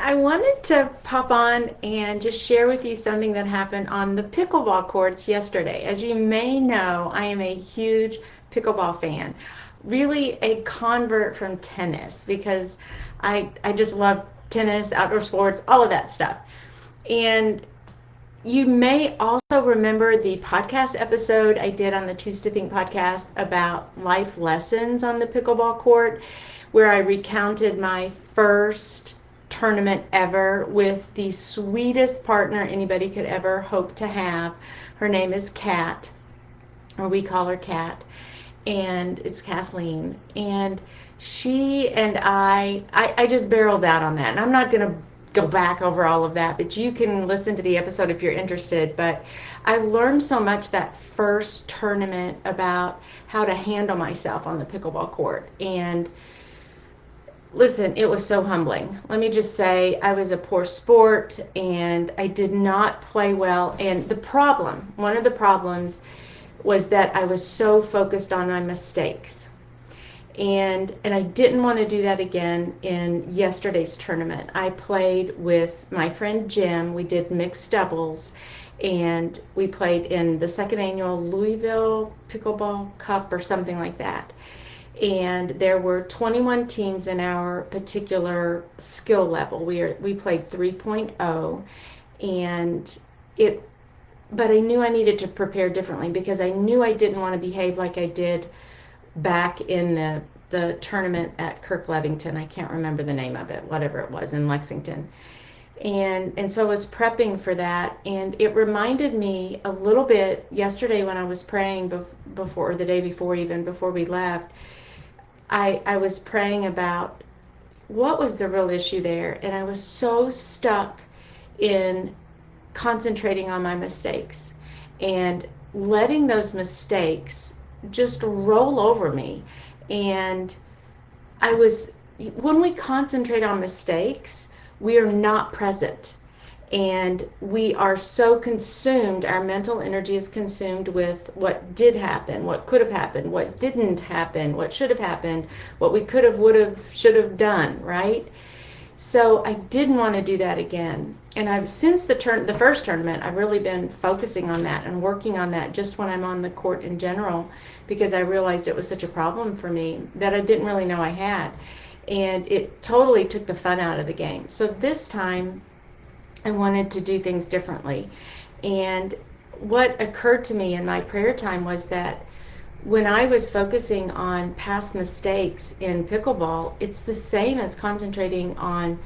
I wanted to pop on and just share with you something that happened on the pickleball courts yesterday. As you may know, I am a huge pickleball fan, really a convert from tennis because I just love tennis, outdoor sports, all of that stuff. And you may also remember the podcast episode I did on the Choose to Think podcast about life lessons on the pickleball court, where I recounted my first tournament ever with the sweetest partner anybody could ever hope to have. Her name is Kat, or we call her Kat, and it's Kathleen. And she and I just barreled out on that. And I'm not going to go back over all of that, but you can listen to the episode if you're interested. But I learned so much that first tournament about how to handle myself on the pickleball court. And listen, it was so humbling. Let me just say, I was a poor sport and I did not play well. And one of the problems was that I was so focused on my mistakes. And I didn't want to do that again in yesterday's tournament. I played with my friend Jim. We did mixed doubles, and we played in the second annual Louisville Pickleball Cup or something like that. And there were 21 teams in our particular skill level. We played 3.0, and it but I knew I needed to prepare differently because I knew I didn't want to behave like I did back in the tournament at Kirk Levington. I can't remember the name of it, whatever it was, in Lexington. And so I was prepping for that, and it reminded me a little bit yesterday when I was praying before, or the day before, even before we left. I was praying about what was the real issue there, and I was so stuck in concentrating on my mistakes and letting those mistakes just roll over me. And when we concentrate on mistakes, we are not present. And we are so consumed, our mental energy is consumed with what did happen, what could have happened, what didn't happen, what should have happened, what we could have, would have, should have done, right? So I didn't want to do that again. And since the first tournament, I've really been focusing on that and working on that just when I'm on the court in general, because I realized it was such a problem for me that I didn't really know I had. And it totally took the fun out of the game. So this time I wanted to do things differently. And what occurred to me in my prayer time was that when I was focusing on past mistakes in pickleball, it's the same as concentrating on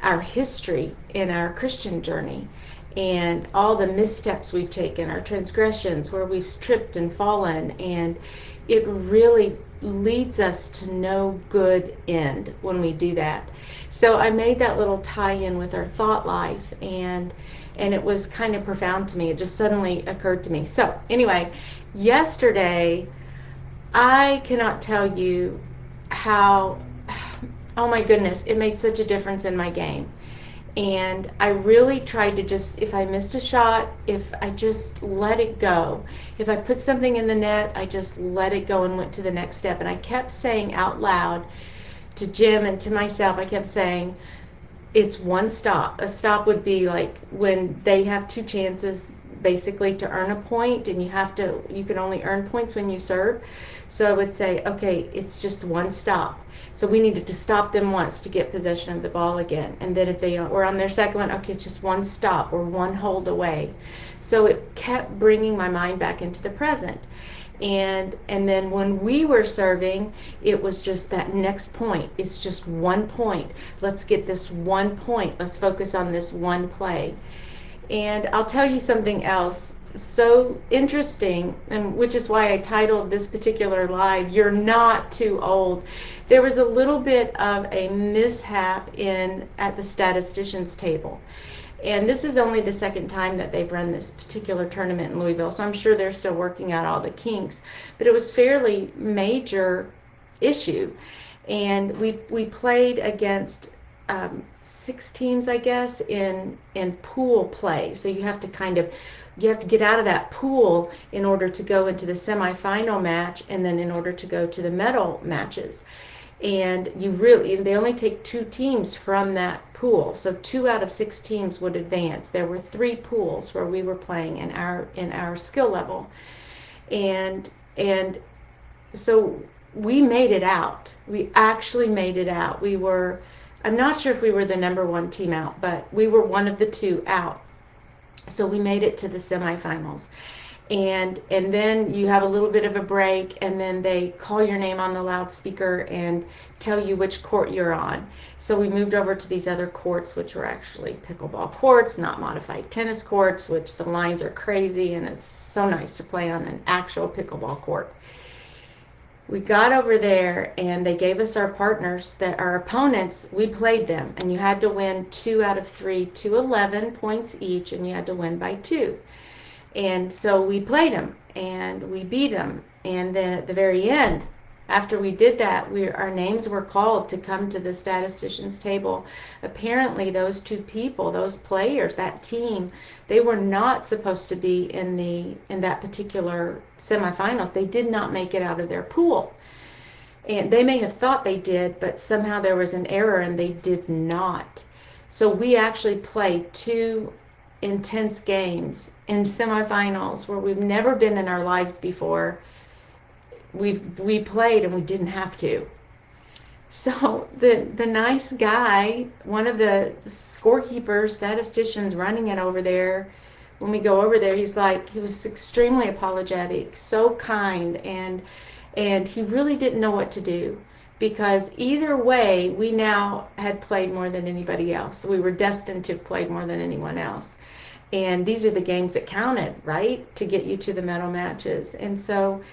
our history in our Christian journey and all the missteps we've taken, our transgressions, where we've tripped and fallen, and it really leads us to no good end when we do that. So I made that little tie-in with our thought life, and it was kind of profound to me. It just suddenly occurred to me. So anyway, yesterday I cannot tell you how, oh my goodness, it made such a difference in my game. And I really tried to just, if I missed a shot, if I just let it go. If I put something in the net, I just let it go and went to the next step. And I kept saying out loud to Jim and to myself, I kept saying, it's one stop. A stop would be like when they have two chances basically to earn a point, and you can only earn points when you serve. So I would say, okay, it's just one stop. So we needed to stop them once to get possession of the ball again. And then if they were on their second one, okay, it's just one stop or one hold away. So it kept bringing my mind back into the present. And then when we were serving, it was just that next point. It's just one point. Let's get this one point. Let's focus on this one play. And I'll tell you something else so interesting, and which is why I titled this particular live, You're Not Too Old. There was a little bit of a mishap at the statistician's table. And this is only the second time that they've run this particular tournament in Louisville, so I'm sure they're still working out all the kinks. But it was fairly major issue. And we played against 6 teams, I guess, in pool play. So you have to get out of that pool in order to go into the semifinal match, and then in order to go to the medal matches. And they only take 2 teams from that pool, so 2 out of 6 teams would advance. There were 3 pools where we were playing in our skill level, and and so we made it out. We actually made it out. I'm not sure if we were the number 1 team out, but we were one of the 2 out. So we made it to the semifinals. And then you have a little bit of a break, and then they call your name on the loudspeaker and tell you which court you're on. So we moved over to these other courts, which were actually pickleball courts, not modified tennis courts, which the lines are crazy, and it's so nice to play on an actual pickleball court. We got over there, and they gave us our partners, that our opponents, we played them, and you had to win 2 out of 3 to 11 points each, and you had to win by 2. And so we played them, and we beat them. And then at the very end, after we did that, our names were called to come to the statistician's table. Apparently, those 2 people, those players, that team, they were not supposed to be in that particular semifinals. They did not make it out of their pool. And they may have thought they did, but somehow there was an error and they did not. So we actually played 2 intense games in semifinals where we've never been in our lives before. We played and we didn't have to. So the nice guy, one of the scorekeepers, statisticians running it over there, when we go over there, he was extremely apologetic, so kind, and he really didn't know what to do, because either way, we now had played more than anybody else. We were destined to play more than anyone else. And these are the games that counted, right, to get you to the medal matches. And so,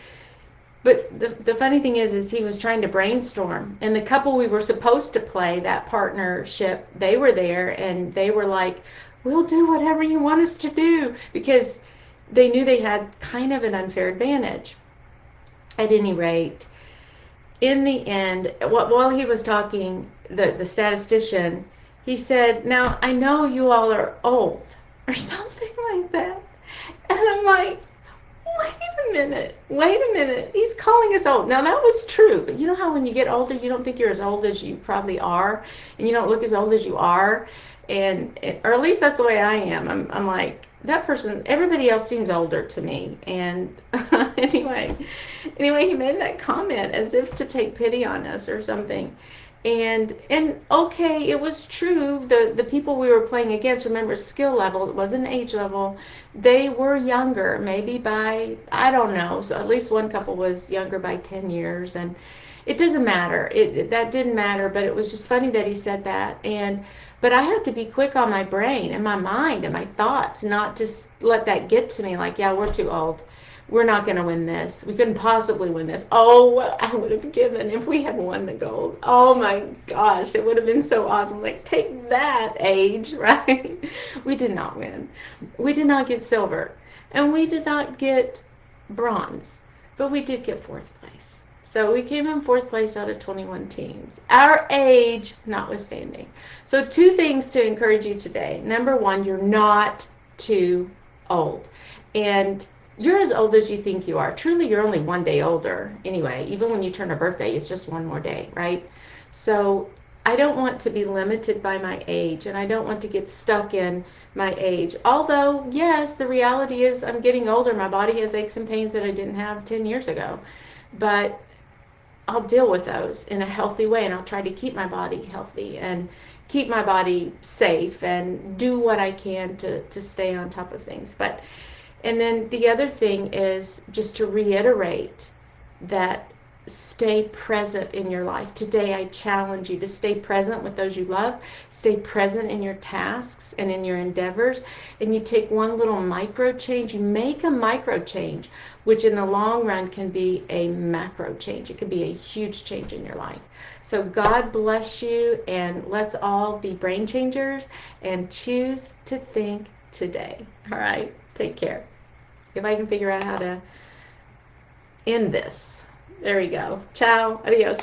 but the funny thing is he was trying to brainstorm, and the couple we were supposed to play, that partnership, they were there, and they were like, we'll do whatever you want us to do, because they knew they had kind of an unfair advantage. At any rate, in the end, while he was talking, the statistician, he said, now I know you all are old, or something like that. And I'm like, wait a minute. He's calling us old. Now that was true, but you know how when you get older, you don't think you're as old as you probably are, and you don't look as old as you are, or at least that's the way I am. I'm like, that person, everybody else seems older to me. And anyway, he made that comment as if to take pity on us or something. And okay, it was true. The people we were playing against, remember, skill level, it wasn't age level. They were younger, maybe by, I don't know. So at least one couple was younger by 10 years, and it doesn't matter. That didn't matter, but it was just funny that he said that. But I had to be quick on my brain and my mind and my thoughts, not just let that get to me like, yeah, we're too old. We're not going to win this. We couldn't possibly win this. Oh, what I would have given if we had won the gold. Oh my gosh, it would have been so awesome. Like, take that, age, right? We did not win. We did not get silver. And we did not get bronze. But we did get 4th place. So we came in 4th place out of 21 teams. Our age notwithstanding. So 2 things to encourage you today. Number 1, you're not too old. And you're as old as you think you are. Truly, you're only 1 day older anyway. Even when you turn a birthday, it's just one more day, right? So I don't want to be limited by my age, and I don't want to get stuck in my age. Although, yes, the reality is I'm getting older. My body has aches and pains that I didn't have 10 years ago. But I'll deal with those in a healthy way, and I'll try to keep my body healthy and keep my body safe and do what I can to stay on top of things. And then the other thing is just to reiterate that stay present in your life. Today I challenge you to stay present with those you love, stay present in your tasks and in your endeavors, and you take one little micro change, you make a micro change, which in the long run can be a macro change. It can be a huge change in your life. So God bless you, and let's all be brain changers and choose to think today. All right, take care. If I can figure out how to end this. There we go. Ciao. Adios.